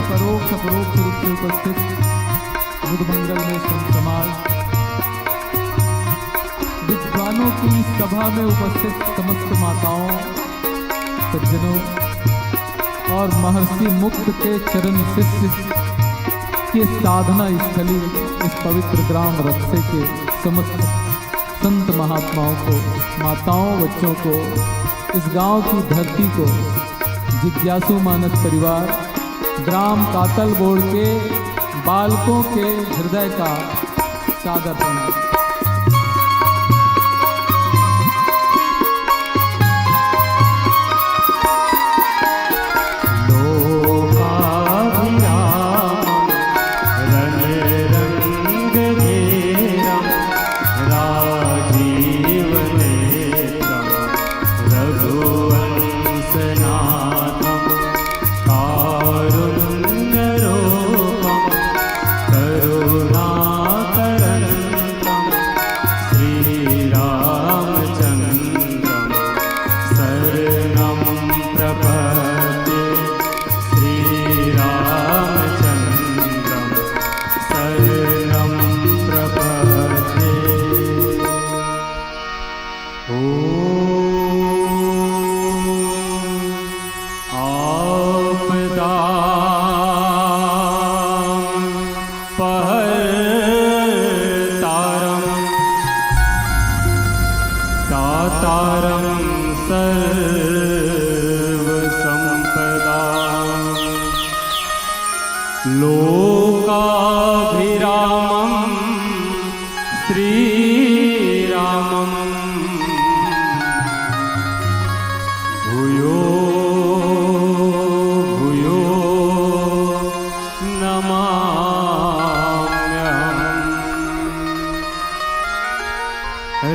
अपरोक्ष रूप से उपस्थित बुधमंगल में संत समाज, विद्वानों की सभा में उपस्थित समस्त माताओं, सज्जनों और महर्षि मुक्त के चरण शिष्य के साधना स्थली इस पवित्र ग्राम रक्से के समस्त संत महात्माओं को, माताओं, बच्चों को, इस गांव की धरती को, जिज्ञासु मानस परिवार, ग्राम कातल बोर्ड के बालकों के हृदय का सादर प्रणाम।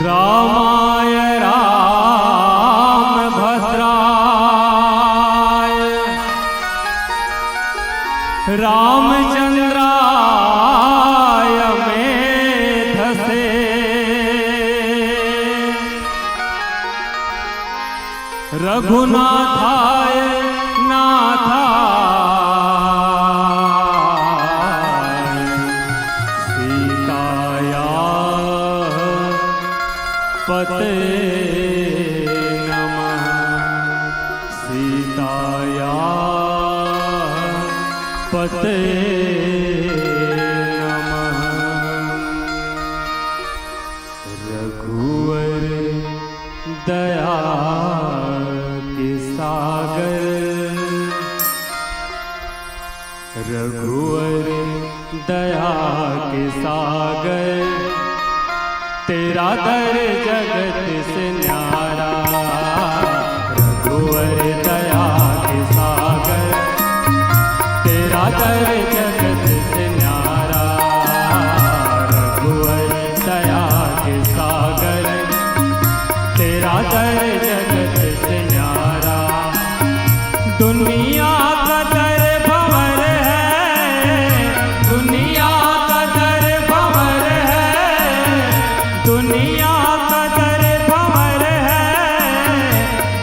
रामाय राम भद्राय रामचंद्राय मेधसे रघुनाथाय नाथाय सीताया पते नमः सीताया पते नमः। रघुवर दया के सागर रघुवर दया के सागर तेरा दर जगत से न्यारा। रघुवर दया के सागर तेरा दर जगत से न्यारा। रघुवर दया के सागर तेरा दर जगत से न्यारा। दुनिया का दर भंवर है, दुनिया का दर भंवर है, दुनिया का दर भंवर है,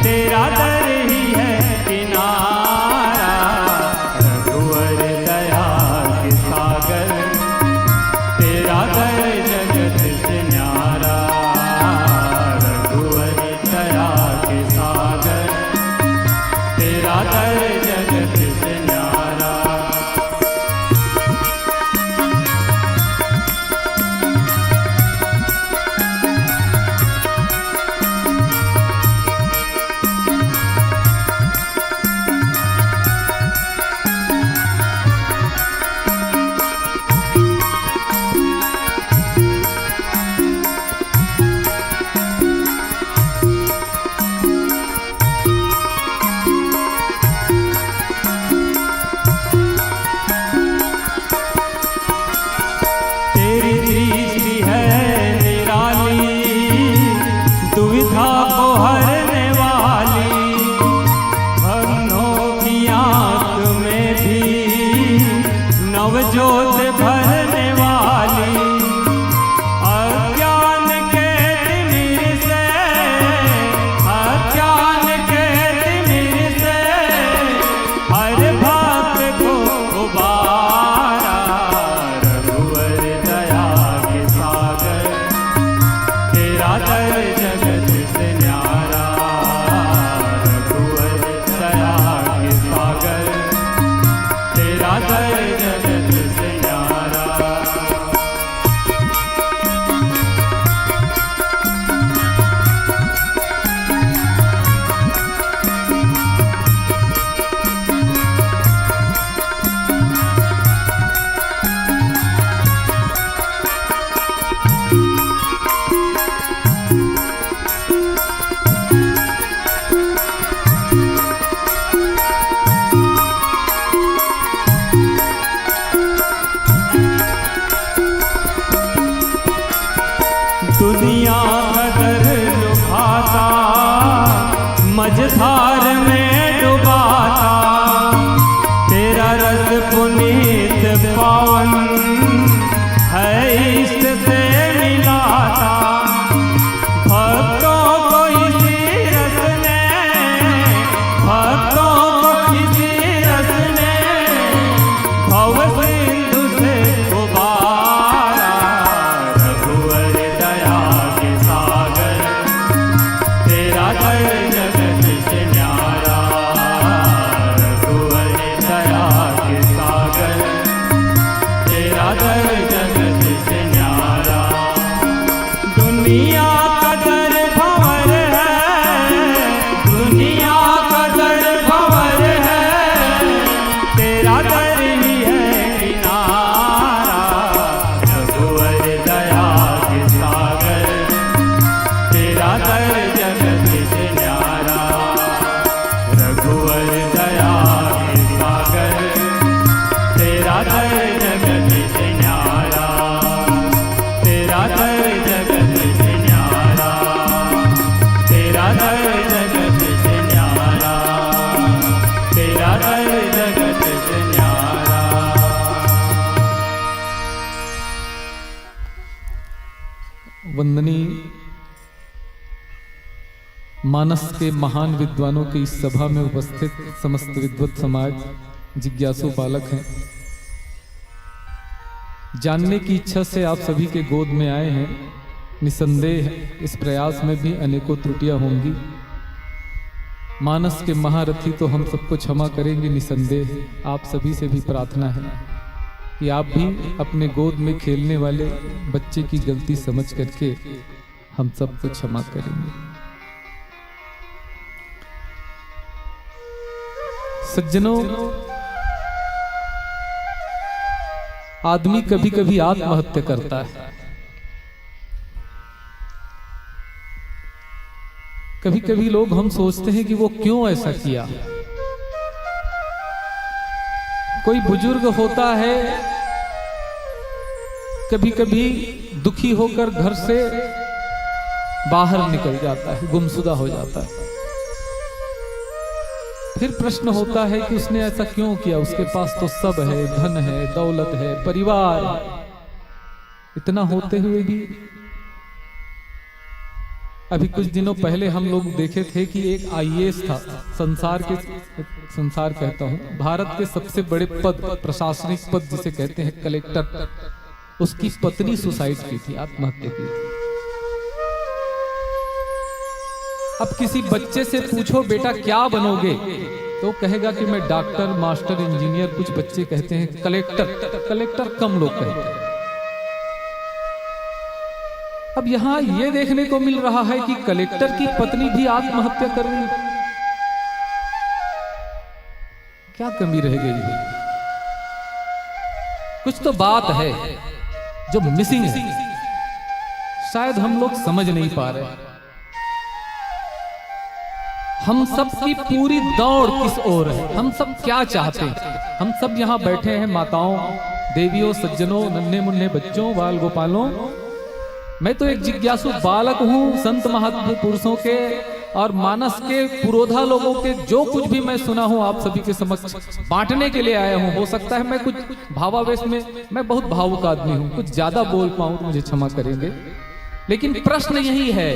तेरा दर ही है किनारा। रघुवर दया के सागर तेरा दर जगत से न्यारा। दर जगत से न्यारा, रघुवर दया के सागर, तेरा दर जगत से न्यारा। दुनिया कदर लुभाता, मझधार में डुबाता, तेरा रस पुनीत पावन है इष्ट से मिलाता। भक्तों को इसी रस ने, भक्तों को इसी रस ने भव सिंधु से उबारा, रघुवर दया के सागर, तेरा दर जगत से न्यारा, रघुवर दया के सागर, तेरा दर जगत से न्यारा। दुनिया का दर भंवर है, दुनिया का दर भंवर है, तेरा दर ही है किनारा, रघुवर दया के सागर, तेरा दर जगत से न्यारा, रघुवर दया के सागर, तेरा दर जगत से न्यारा, तेरा दर जगत से न्यारा, तेरा दर जगत से न्यारा, तेरा दर जगत से न्यारा। वंदनीय मानस के महान विद्वानों की इस सभा में उपस्थित समस्त विद्वत समाज, जिज्ञासु बालक हैं। जानने की इच्छा से आप सभी के गोद में आए हैं। निसंदेह इस प्रयास में भी अनेकों त्रुटियां होंगी। मानस के महारथी तो हम सबको क्षमा करेंगे। निसंदेह आप सभी से भी प्रार्थना है कि आप भी अपने गोद में खेलने वाले बच्चे की गलती समझ करके हम सबको क्षमा करेंगे। सज्जनों, आदमी कभी कभी आत्महत्या करता है। कभी कभी लोग हम सोचते हैं कि वो क्यों ऐसा किया। कोई बुजुर्ग होता है, कभी कभी दुखी होकर घर से बाहर निकल जाता है, गुमसुदा हो जाता है। फिर प्रश्न होता है कि उसने ऐसा क्यों किया। उसके पास तो सब है, धन है, दौलत है, परिवार, इतना होते हुए भी। अभी कुछ दिनों पहले हम लोग देखे थे कि एक आईएएस था, संसार कहता हूं, भारत के सबसे बड़े पद, प्रशासनिक पद जिसे कहते हैं कलेक्टर, उसकी पत्नी सुसाइड की थी, आत्महत्या की थी। अब किसी बच्चे से पूछो बेटा क्या बनोगे, तो कहेगा कि मैं डॉक्टर, मास्टर, इंजीनियर। कुछ बच्चे कहते हैं कलेक्टर। कलेक्टर कम लोग कहते हैं। अब यहां यह देखने को मिल रहा है कि कलेक्टर की पत्नी भी आत्महत्या कर रही है। क्या कमी रह गई है? कुछ तो बात है जो मिसिंग है, शायद हम लोग समझ नहीं पा रहे। हम सब की पूरी दौड़ किस ओर है? हम सब क्या चाहते हैं? हम सब यहाँ बैठे हैं, माताओं, देवियों, सज्जनों, नन्हे मुन्ने बच्चों, बाल गोपालों। मैं तो एक जिज्ञासु बालक हूँ। संत महापुरुषों के और मानस के पुरोधा लोगों के जो कुछ भी मैं सुना हूँ आप सभी के समक्ष बांटने के लिए आया हूँ। हो सकता है मैं कुछ भावावेश में, मैं बहुत भावुक आदमी हूँ, कुछ ज्यादा बोल पाऊं तो मुझे क्षमा करेंगे। लेकिन प्रश्न यही है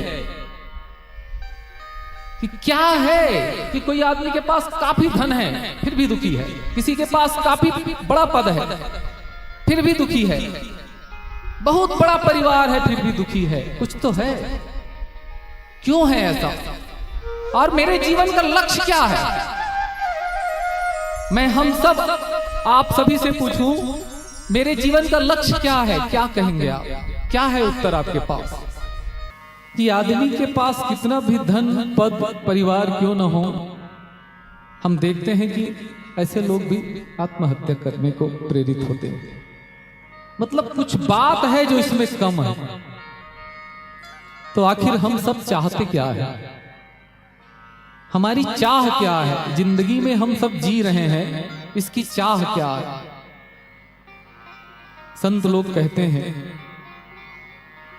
कि क्या है कि कोई आदमी के पास काफी धन है फिर भी दुखी है, किसी के पास काफी बड़ा पद है फिर भी दुखी है, बहुत बड़ा परिवार है फिर भी दुखी है। कुछ तो है। क्यों है ऐसा, और मेरे जीवन का लक्ष्य क्या है। मैं हम सब आप सभी से पूछूं, मेरे जीवन का लक्ष्य क्या है, क्या कहेंगे आप, क्या है उत्तर आपके पास। कि आदमी के पास कितना भी धन पद परिवार क्यों न हो, हम देखते हैं कि ऐसे लोग भी आत्महत्या करने को प्रेरित होते हैं। मतलब कुछ बात है जो इसमें कम है। तो आखिर हम सब चाहते क्या है, हमारी चाह क्या है, जिंदगी में हम सब जी रहे हैं, इसकी चाह क्या है। संत लोग कहते हैं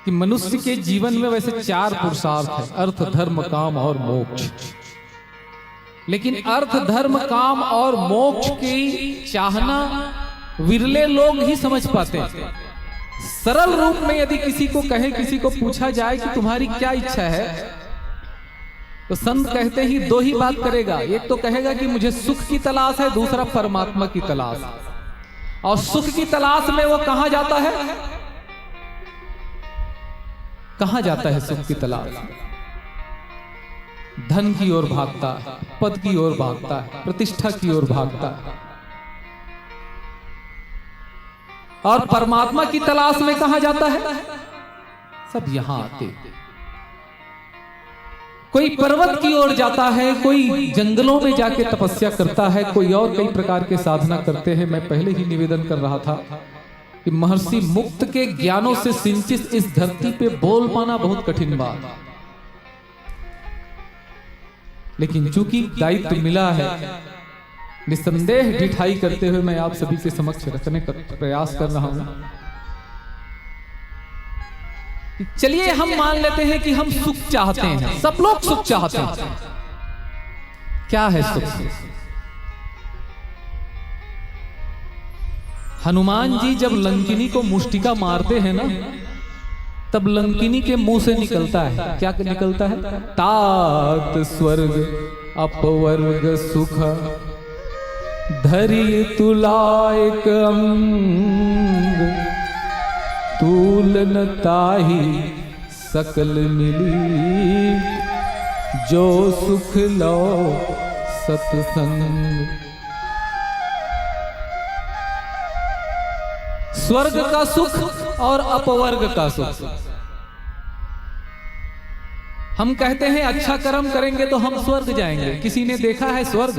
कि मनुष्य के जीवन में वैसे 4 पुरुषार्थ है, अर्थ धर्म काम और मोक्ष। लेकिन अर्थ धर्म काम और मोक्ष की चाहना विरले लोग ही समझ पाते हैं। सरल रूप में यदि किसी को कहे, किसी को पूछा जाए कि तुम्हारी क्या इच्छा है, तो संत कहते ही 2 ही बात करेगा। एक तो कहेगा कि मुझे सुख की तलाश है, दूसरा परमात्मा की तलाश। और सुख की तलाश में वो कहां जाता है, कहां जाता है सुख की तलाश, धन की ओर भागता है, पद की ओर भागता है, प्रतिष्ठा की ओर भागता है। और परमात्मा की तलाश में कहां जाता है, सब यहां आते। कोई पर्वत की ओर जाता है, कोई जंगलों में जाके तपस्या करता है, कोई और कई प्रकार के साधना करते हैं। मैं पहले ही निवेदन कर रहा था कि महर्षि मुक्त के ज्ञानों से सिंचित इस धरती पे बोल पाना बहुत कठिन बात, लेकिन चूंकि दायित्व मिला है, निसंदेह ढिठाई करते हुए मैं आप सभी के समक्ष रखने का प्रयास कर रहा हूं। चलिए हम मान लेते हैं कि हम सुख चाहते हैं, सब लोग सुख चाहते हैं। क्या है सुख? हनुमान जी जब लंकिनी को मुष्टिका मारते हैं ना, तब लंकिनी के मुंह से निकलता है, क्या निकलता है, तात स्वर्ग अपवर्ग सुख धरी तुलायक अंग तूलन ताही सकल मिली जो सुख लो सत्संग। स्वर्ग का सुख और अपवर्ग का सुख। हम कहते हैं अच्छा कर्म करेंगे तो हम स्वर्ग जाएंगे। किसी ने देखा है स्वर्ग,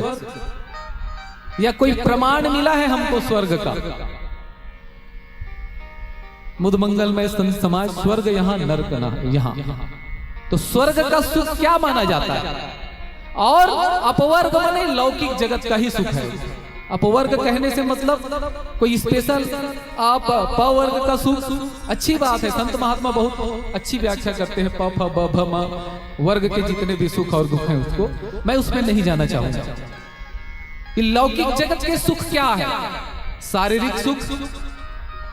या कोई प्रमाण मिला है हमको स्वर्ग का? मुदमंगल में संत समाज स्वर्ग यहां नरक यहां। तो स्वर्ग का सुख क्या माना जाता है? और अपवर्ग माने लौकिक जगत का ही सुख है। अपवर्ग कहने से मतलब कोई स्पेशल आप पवर्ग का सुख, अच्छी बात है, संत महात्मा बहुत अच्छी व्याख्या करते हैं। प फ ब भ म वर्ग के जितने भी सुख और दुख हैं उसको मैं उसमें नहीं जाना चाहूंगा। कि लौकिक जगत के सुख क्या है? शारीरिक सुख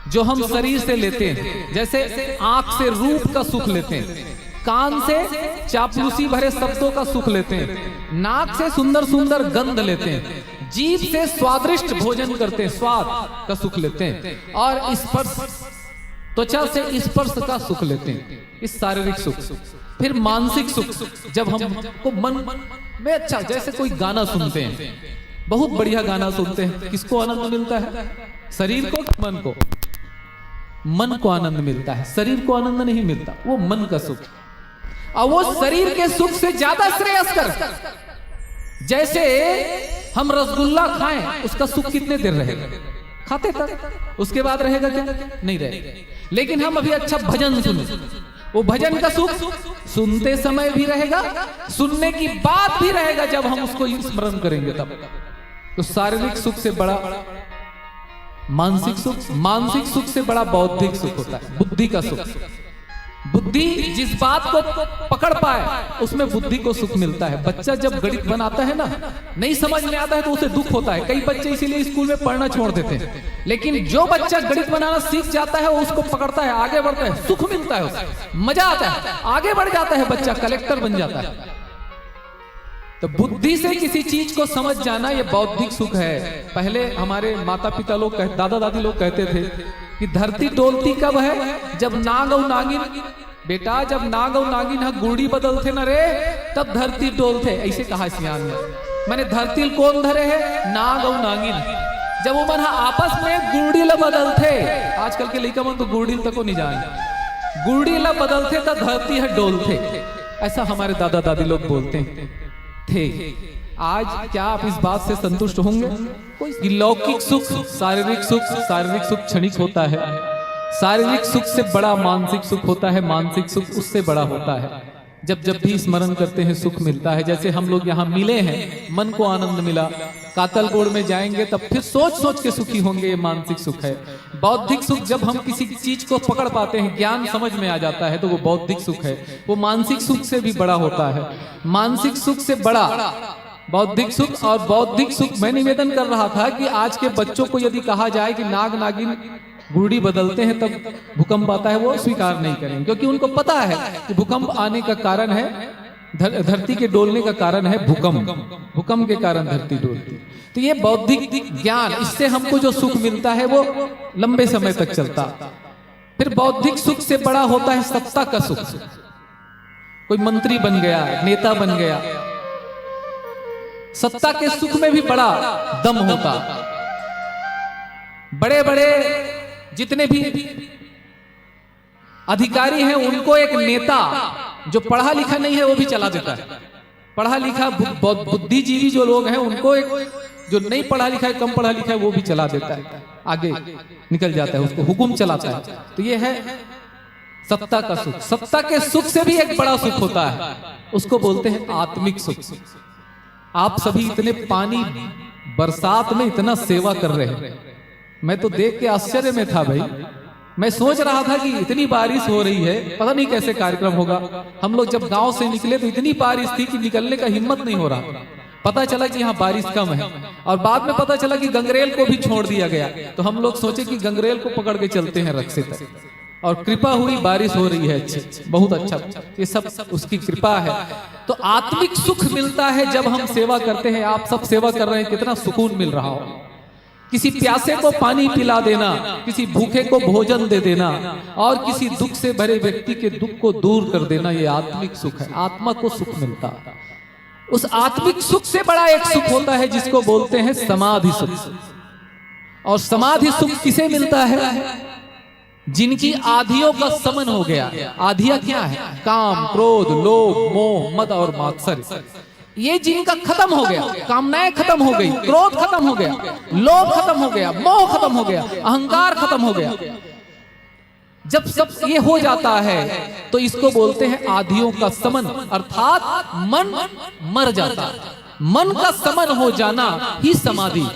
जो हम शरीर से लेते हैं, जैसे आंख से रूप का सुख लेते हैं, कान से चापलूसी भरे शब्दों का सुख लेते हैं, नाक से सुंदर सुंदर गंध लेते हैं, जीभ से स्वादिष्ट भोजन करते हैं, स्वाद का सुख लेते हैं, और स्पर्श त्वचा से स्पर्श का सुख लेते हैं, इस शारीरिक सुख। फिर मानसिक सुख, जब हमको मन में अच्छा, जैसे कोई गाना सुनते हैं, बहुत बढ़िया गाना सुनते हैं, किसको आनंद मिलता है? शरीर को, मन को? मन को आनंद मिलता है, शरीर को आनंद नहीं मिलता, वो मन का सुख। और वो शरीर के सुख से ज्यादा श्रेयस्कर। जैसे हम रसगुल्ला खाएं, उसका सुख कितने देर रहेगा? खाते तक, उसके बाद रहेगा क्या? नहीं रहेगा। लेकिन हम अभी अच्छा भजन सुने, वो भजन का सुख सुनते समय भी रहेगा, सुनने की बात भी रहेगा, जब हम उसको स्मरण करेंगे तब। तो शारीरिक सुख से बड़ा मानसिक सुख, मानसिक सुख से बड़ा बौद्धिक सुख होता है, बुद्धि का सुख। बुद्धि जिस बात को पकड़ पाए उसमें बुद्धि को सुख मिलता है। बच्चा जब गणित बनाता है ना, नहीं समझ में आता है तो उसे दुख होता है। कई बच्चे इसीलिए स्कूल में पढ़ना छोड़ देते हैं। लेकिन जो बच्चा गणित बनाना सीख जाता है, वो उसको पकड़ता है, आगे बढ़ता है, सुख मिलता है, उसे मजा आता है, आगे बढ़ जाता है, बच्चा कलेक्टर बन जाता है। तो बुद्धि से किसी चीज को समझ जाना, ये बौद्धिक सुख है। पहले हमारे माता पिता लोग, दादा दादी लोग कहते थे कि धरती डोलती कब है? जब नाग और नागिन बेटा जब नाग और नागिन हा गुड़ी बदलते न रे तब धरती डोलते, ऐसे कहा सियान ने। मैंने धरती कौन धरे है? नाग और नागिन। जब वो मन आपस में गुड़ी ला बदलते, आजकल के लड़का मन तो गुड़ी तक को नहीं जाए, गुड़ी ला बदलते तो धरती है डोलते, ऐसा हमारे दादा दादी लोग बोलते थे। आज क्या आप इस बात से संतुष्ट होंगे? कोई लौकिक सुख, शारीरिक सुख क्षणिक होता है। शारीरिक सुख से बड़ा मानसिक सुख होता है, मानसिक सुख उससे बड़ा होता है। जब जब भी स्मरण करते हैं सुख मिलता है। जैसे हम लोग यहाँ मिले हैं, मन को आनंद मिला। कातलगोड़ में जाएंगे तब फिर सोच सोच के सुखी होंगे, ये मानसिक सुख है। बौद्धिक सुख जब हम किसी चीज को पकड़ पाते हैं, ज्ञान समझ में आ जाता है, तो वो बौद्धिक सुख है। वो मानसिक सुख से भी बड़ा होता है। मानसिक सुख से बड़ा बौद्धिक सुख। और बौद्धिक सुख मैं निवेदन कर रहा था कि आज के बच्चों को यदि कहा जाए कि नाग नागिन गुड़ी बदलते हैं तब भूकंप आता है, वो स्वीकार नहीं करेंगे, क्योंकि उनको पता है कि भूकंप आने का कारण है, धरती के डोलने का कारण है भूकंप। भूकंप के कारण धरती डोलती। तो ये बौद्धिक ज्ञान, इससे हमको जो सुख मिलता है वो लंबे समय तक चलता। फिर बौद्धिक सुख से बड़ा होता है सत्ता का सुख। कोई मंत्री बन गया, नेता बन गया, सत्ता के सुख में भी बड़ा दम होता। बड़े बड़े जितने भी अधिकारी हैं, उनको एक नेता जो पढ़ा लिखा नहीं है वो भी चला देता है। पढ़ा लिखा बुद्धिजीवी जो लोग हैं, उनको एक जो नहीं पढ़ा लिखा है, कम पढ़ा लिखा है, वो भी चला देता है, आगे निकल जाता है, उसको हुकुम चलाता है। तो ये है सत्ता का सुख। सत्ता के सुख से भी एक बड़ा सुख होता है, उसको बोलते हैं आत्मिक सुख। आप सभी इतने पानी बरसात में इतना सेवा कर रहे हैं, मैं तो देख के आश्चर्य में था भाई। मैं सोच रहा था कि इतनी बारिश हो रही है, पता नहीं कैसे कार्यक्रम होगा। हम लोग जब गांव से निकले तो इतनी बारिश थी कि निकलने का हिम्मत नहीं हो रहा। पता चला कि यहाँ बारिश कम है, और बाद में पता चला कि गंगरेल को भी छोड़ दिया गया। तो हम लोग सोचे कि गंगरेल को पकड़ के चलते हैं रक्से तक, और कृपा हुई, बारिश हो रही है अच्छी, बहुत अच्छा। ये सब उसकी कृपा है। तो आत्मिक सुख मिलता है जब हम सेवा करते हैं। आप सब सेवा कर रहे हैं, कितना सुकून मिल रहा हो। किसी प्यासे को पानी पिला देना, किसी भूखे को भोजन दे देना, और किसी दुख से भरे व्यक्ति के दुख को दूर कर देना, ये आत्मिक सुख है। आत्मा को सुख मिलता। उस आत्मिक सुख से बड़ा एक सुख होता है जिसको बोलते हैं समाधि सुख। और समाधि सुख किसे मिलता है? जिनकी आधियों का समन हो गया। आधिया क्या है? काम, क्रोध, लोभ, मोह, मद और मात्सर्य। ये जिनका खत्म हो गया, कामनाएं खत्म हो गई, क्रोध खत्म हो गया, लोभ खत्म हो गया, मोह खत्म हो गया, अहंकार खत्म हो गया। जब सब ये हो जाता है तो इसको बोलते हैं आधियों का समन, अर्थात मन मर जाता। मन का समन हो जाना ही समाधि।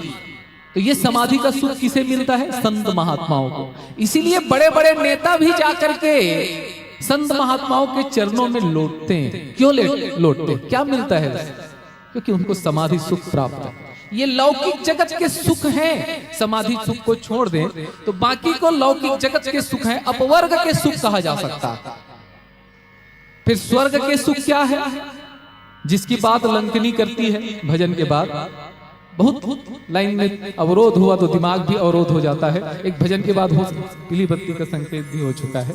तो ये समाधि का सुख किसे मिलता है? संत महात्माओं को। इसीलिए बड़े बड़े नेता भी जाकर के संत महात्माओं के चरणों में लौटते हैं। क्यों लौटते हैं? क्या मिलता है? क्योंकि उनको समाधि सुख प्राप्त है। ये लौकिक जगत के सुख हैं। समाधि सुख को छोड़ दें तो बाकी को लौकिक जगत के सुख हैं, अपवर्ग के सुख कहा जा सकता है। फिर स्वर्ग के सुख क्या है, जिसकी बात लंकनी करती है भजन के बाद। बहुत लाइन में अवरोध हुआ तो दिमाग भी अवरोध हो जाता है। एक भजन के बाद पीली बत्ती का संकेत भी हो चुका है।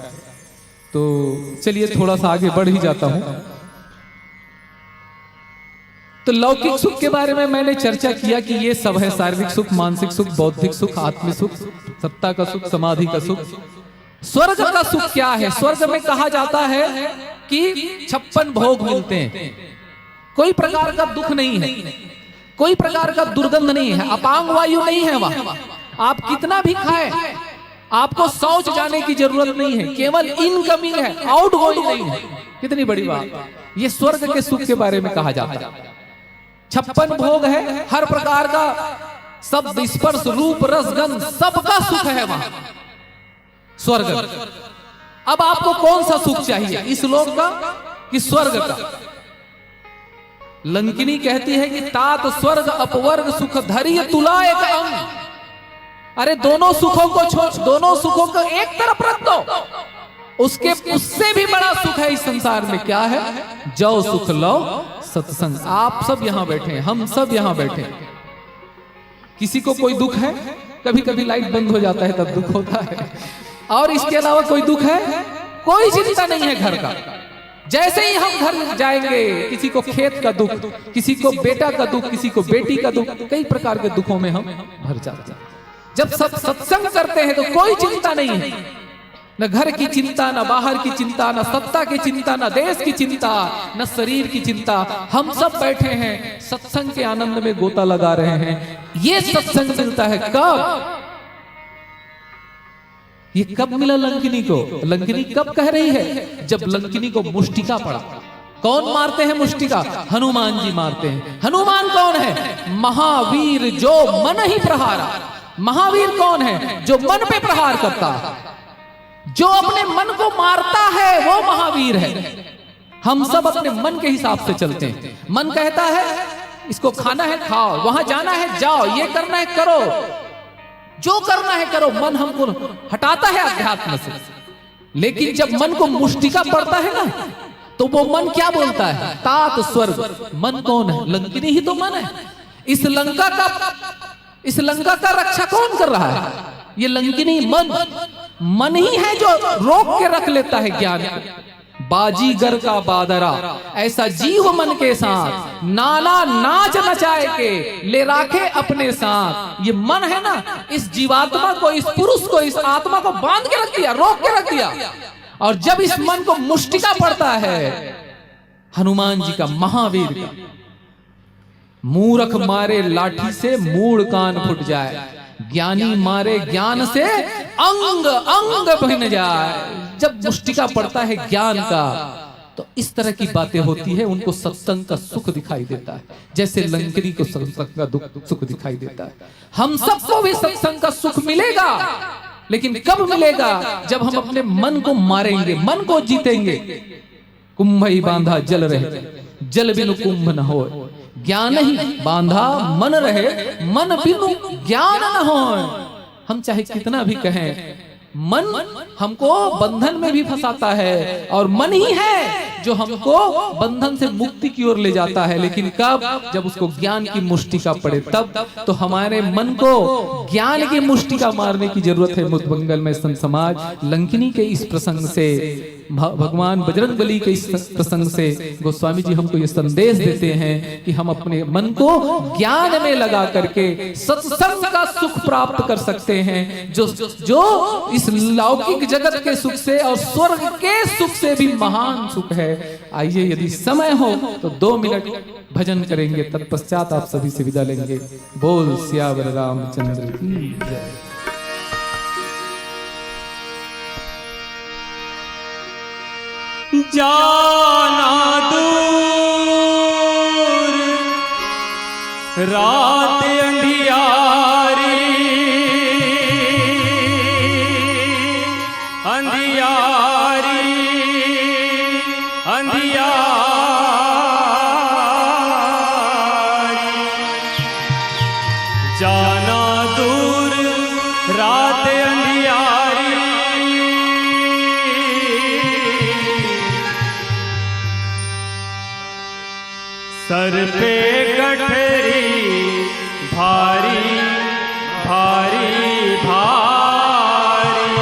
तो चलिए थोड़ा सा आगे बढ़ ही जाता हूं। तो लौकिक सुख के बारे में मैंने चर्चा किया कि ये सब है, शारीरिक सुख, मानसिक सुख, बौद्धिक सुख, आत्मिक सुख, सत्ता का सुख, समाधि का सुख। स्वर्ग का सुख क्या है? स्वर्ग में कहा जाता है कि 56 भोग मिलते हैं। कोई प्रकार का दुख नहीं है, कोई प्रकार का दुर्गंध नहीं है, अपांग वायु नहीं है वहां। आप कितना भी खाएं, आपको शौच जाने की जरूरत नहीं है, केवल इनकमिंग है, आउट गोइंग नहीं है। कितनी बड़ी बात। ये स्वर्ग के सुख के बारे में कहा जाता है। 56 भोग है, हर प्रकार का शब्द, स्पर्श, रूप, रस, गंध, सबका सुख है वहां स्वर्ग। अब आपको कौन सा सुख चाहिए, इस लोक का कि स्वर्ग का? लंकिनी कहती है कि तात स्वर्ग अपवर्ग सुख धरिय तुला एक अंग। अरे दोनों सुखों को छोड़, दोनों सुखों को एक तरफ रख दो। उससे भी बड़ा सुख है इस संसार में। क्या है? जो सुख लो सत्संग। आप सब यहां बैठे हैं, हम सब यहां बैठे हैं। किसी को कोई दुख है? कभी कभी लाइट बंद हो जाता है तब दुख होता है। और इसके अलावा कोई दुख है? कोई चिंता नहीं है घर का। जैसे ही हम घर जाएंगे, किसी को खेत का दुख, किसी को बेटा का दुख, किसी को बेटी का दुख, कई प्रकार के दुखों में हम भर जाते हैं। जब सब सत्संग करते हैं तो कोई चिंता नहीं है, न घर की चिंता, न बाहर की चिंता, न सत्ता की चिंता, न देश की चिंता, न शरीर की चिंता। हम सब बैठे हैं सत्संग के आनंद में गोता लगा रहे हैं। ये सत्संग मिलता है कब? ये कब मिला लंकिनी को? लंकिनी कब कह रही है? जब लंकिनी को मुष्टिका पड़ा। कौन मारते हैं मुष्टिका? हनुमान जी मारते हैं। हनुमान कौन है? महावीर जो मन ही प्रहारा। महावीर कौन है? जो मन पे प्रहार करता है, जो अपने मन को मारता है, वो महावीर है। हम सब अपने मन के हिसाब से चलते हैं। मन कहता है इसको खाना है खाओ, वहां जाना है जाओ, ये करना है करो, जो करना है करो। मन हमको हटाता है अध्यात्म से। लेकिन जब मन को मुष्टिका पड़ता है ना, तो वो मन क्या बोलता है? तात स्वर्ग। मन कौन है? लंकिनी ही तो मन है। इस लंका का रक्षा कौन कर रहा है? ये लंकिनी मन ही है जो रोक के रख लेता है ज्ञान। बाजीगर का बादरा ऐसा जीव मन के साथ, नाना नाच नचाए के ले राखे अपने साथ। ये मन है ना, इस जीवात्मा को, इस पुरुष को, इस आत्मा को बांध के रख दिया, रोक के रख दिया। और जब इस मन को मुष्टिका पड़ता है, हनुमान जी का, महावीर का, मूर्ख मारे लाठी से मूड़ कान फुट जाए, ज्ञानी मारे ज्ञान से अंग अंग बन जाए। जब मुष्टिका पड़ता है ज्ञान का, तो इस तरह की बातें होती है। उनको सत्संग का सुख दिखाई देता है, जैसे लंकिनी को सत्संग का सुख दिखाई देता है। हम सबको भी सत्संग का सुख मिलेगा, लेकिन कब मिलेगा? जब हम अपने मन को मारेंगे, मन को जीतेंगे। कुंभ ही बांधा जल रहे, जल बिनु कुंभ न हो। ज्ञान ही बांधा मन रहे, मन बिनु ज्ञान न हो। हम चाहे कितना भी कहें, मन हमको बंधन में भी फंसाता है, और मन ही है जो हमको बंधन से मुक्ति की ओर ले जाता है। लेकिन कब? जब उसको ज्ञान की मुष्टिका पड़े तब। तो हमारे मन को ज्ञान की मुष्टिका मारने की जरूरत है। मुद्दमंगल में संत समाज लंकिनी के इस प्रसंग से, भगवान बजरंगबली के इस प्रसंग से गोस्वामी जी हमको ये संदेश देते हैं कि हम अपने मन को ज्ञान में लगा करके सत्संग का सुख प्राप्त कर सकते हैं, जो इस लौकिक जगत के सुख से और स्वर्ग के सुख से भी महान सुख है। आइए, यदि समय हो तो 2 मिनट भजन करेंगे, तत्पश्चात आप सभी से विदा लेंगे। बोल सियावर रामचंद्र की जय। जाना दूर रात अंधियारी, अंधियारी अंधियारी। जाना दूर रात अंधियारी, सर पे गठरी भारी भारी भारी,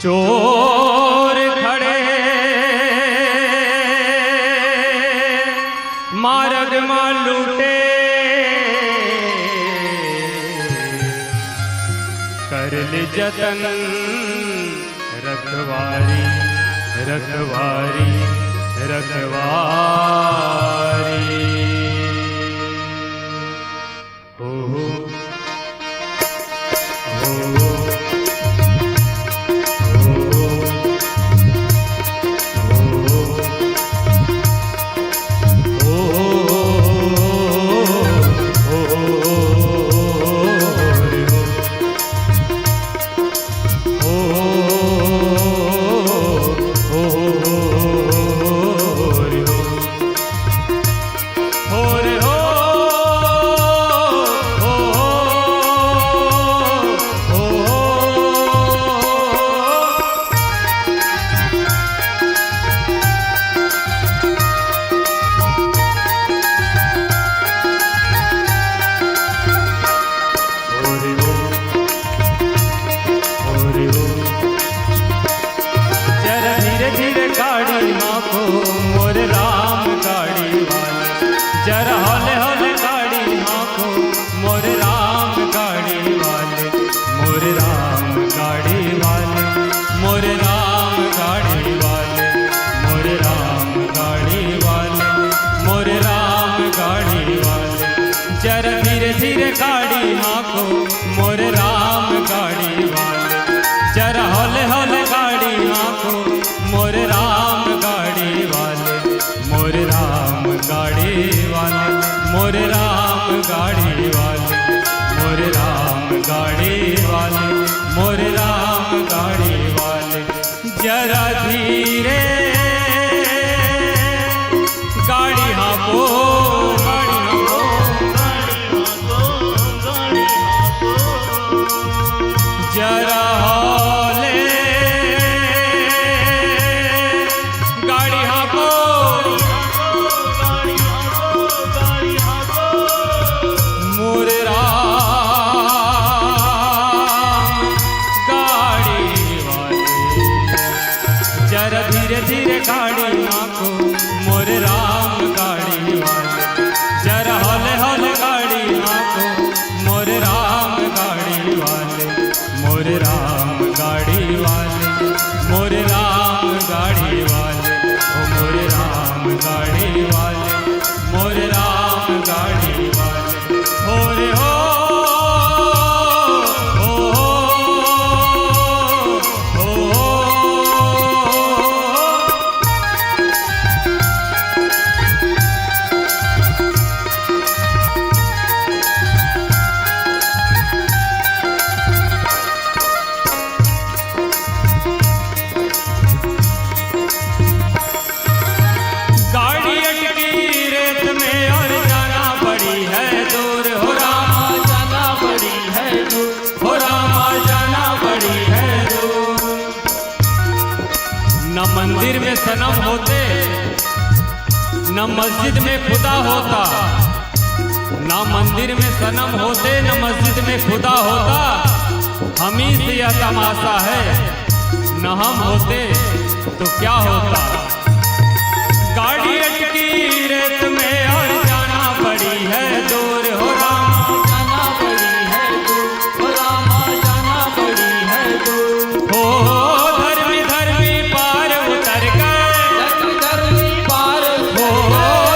चोर खड़े मार्ग में लूटे, कर ले जतन रखवारी रखवारी रखवारी। हो हाँको मोर राम गाड़ी वाले, जरा हौले हौले गाड़ी हाँको मोर राम गाड़ी वाले, मोर राम गाड़ी वाले, मोर राम गाड़ी वाले, मोर राम गाड़ी वाले, मोर राम गाड़ी वाले, जरा धीरे धीरे गाड़ी हाँको मोर राम गाड़ी वाले, जरा हौले हौले गाड़ी हाँको मोर राम गाड़ी वाले, मोर राम गाड़ी वाले, मोर राम गाड़ी वाले, मोर राम गाड़ी वाले, मोर राम गाड़ी वाले, जरा धीरे गाड़ी हाँको गाड़ी हाँको जरा हौले गाड़ी हाँको मोर राम गाड़ी वाले, जरा धीरे धीरे गाड़ी हाँको मोर राम गाड़ी वाले, जरा हौले हौले गाड़ी हाँको मोर राम गाड़ी वाले, मोर राम गाड़ी वाले, मोर राम गाड़ी वाले, ओ मोर राम गाड़ी वाले, मोर राम गाड़ी वाले, हो रे हो गाड़ी अटकी रेत में और जाना पड़ी है दूर, हो रामा जाना पड़ी है दूर, हो रामा जाना पड़ी है दूर। न मंदिर में सनम होते, न मस्जिद में खुदा होता, न मंदिर में सनम होते, न मस्जिद में खुदा होता, हम ही से यह तमाशा है, न हम होते तो क्या होता। गाड़ी अटकी रेत में और जाना पड़ी है दूर, हो रामा जाना पड़ी है दूर, हो रामा जाना पड़ी है दूर। हो धर्मी धर्मी पार उतर गए, धर्मी पार हो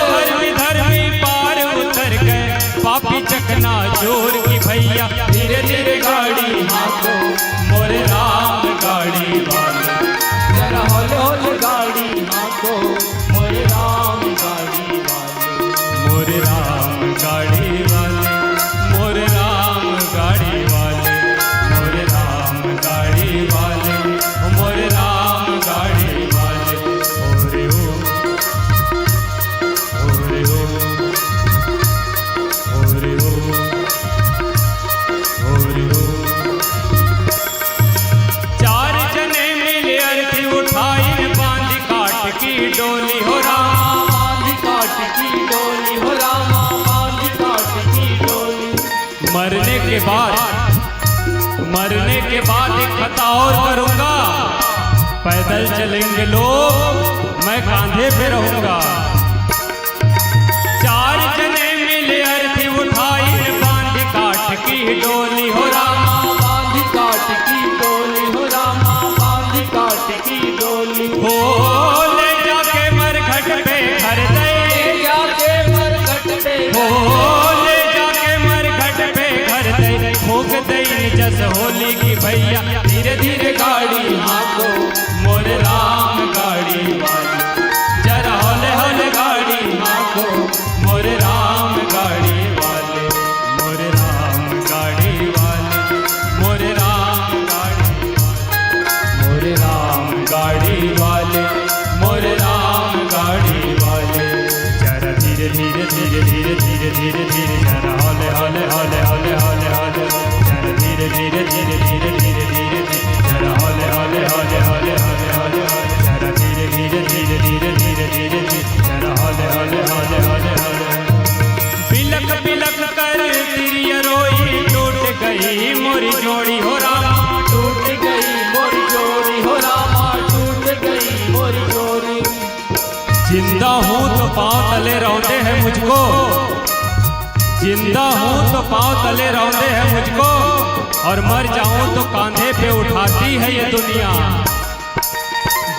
धर्मी धर्मी पार उतर गए, पापी चकना जोर की भैया, धीरे धीरे गाड़ी हाँको मोर राम गाड़ी वाले, जरा हौले हौले गाड़ी हाँको मोर राम गाड़ी वाले, मोर राम गाड़ी वाले, मोर राम गाड़ी वाले, मोर राम गाड़ी वाले, मोर राम गाड़ी वाले, हो रे हो रे हो रे हो। चार जने मिले अर्थी उठाई बांध काट की डोली, हो रामा बांध काट की डोली, हो रामा बांध काट की डोली। मरने के बाद एक खता और करूंगा, पैदल चलेंगे लोग, मैं कांधे पे रहूंगा। चार जने मिले अर्थी उठाई बांध काट की डोली, हो रामा बांध काट की डोली, हो रामा बांध काट की डोली। हो ले जाके मरघट पे घर दे, जाके मरघट पे हो ले जाके मरघट पे घर दे, फूंक दे जस होली की भैया, धीरे धीरे गाड़ी हाँको मोर राम गाड़ी वाले, जरा हौले हौले गाड़ी हाँको मोर राम गाड़ी वाले, मोर राम गाड़ी वाले, मोर राम गाड़ी वाले, मोर राम गाड़ी वाले, मोर राम गाड़ी वाले, जरा धीरे धीरे धीरे धीरे धीरे धीरे धीरे, जरा हौले हौले हौले हौले हौले हौले, जरा धीरे धीरे धीरे धीरे धीरे धीरे धीरे, जरा हौले हौले हौले हौले हौले हौले हौले, जरा धीरे धीरे धीरे धीरे धीरे धीरे धीरे, जरा हौले हौले हौले हौले हौले। बिलक बिलक कर तिरिया रोई, टूट गई मोरी जोड़ी, हो रामा टूट गई मोरी जोड़ी, हो रामा टूट गई मोरी जोड़ी। जिंदा हूँ तो पाँव तले रौंदे हैं मुझको, जिंदा हूँ तो पाँव तले रौंदे हैं मुझको, और मर जाऊं तो कांधे पे उठाती है ये दुनिया।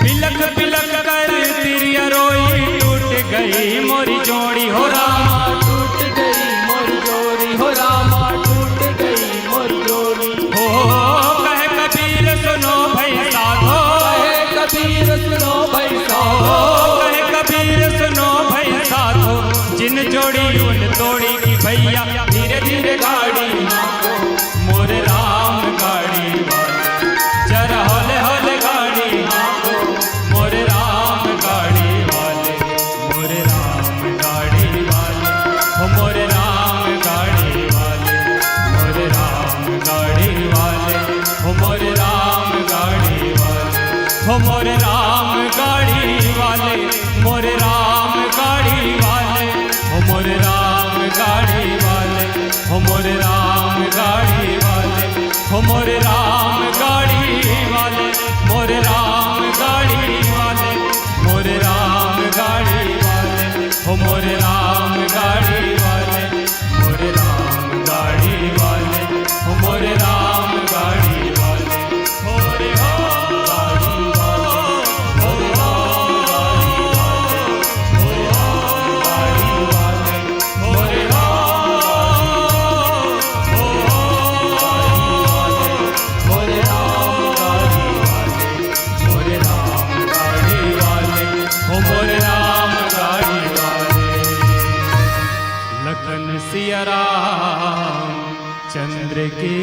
बिलख बिलख कर तिरिया रोई, टूट गई मोरी जोड़ी हो रामा, टूट गई मोरी जोड़ी हो रामा, टूट गई मोरी जोड़ी। हो कहे कबीर सुनो भाई साधो, कहे कबीर सुनो भाई साधो, कहे कबीर सुनो भाई साधो, जिन जोड़ी उन तोड़ी की भैया, धीरे धीरे गाड़ी मोरे राम गाड़ी वाले, जरा हौले हौले गाड़ी मोरे राम गाड़ी वाले, मोरे राम गाड़ी वाले, हो मोरे राम गाड़ी वाले, मोरे राम गाड़ी वाले, हो मोरे राम गाड़ी वाले, हो मोरे राम गाड़ी वाले, मोरे राम गाड़ी वाले, हो मोरे राम गाड़ी वाले, हो मोरे राम गाड़ी वाले, हो मोरे राम गाड़ी वाले, मोरे राम गाड़ी वाले, मोरे राम गाड़ी वाले, हो मोरे राम गाड़ी वाले, मोरे राम गाड़ी वाले, हो मोरे राम गाड़ी वाले, मोरे राम गाड़ी वाले, मोरे राम गाड़ी वाले, मोरे लखन सिया राम चंद्र के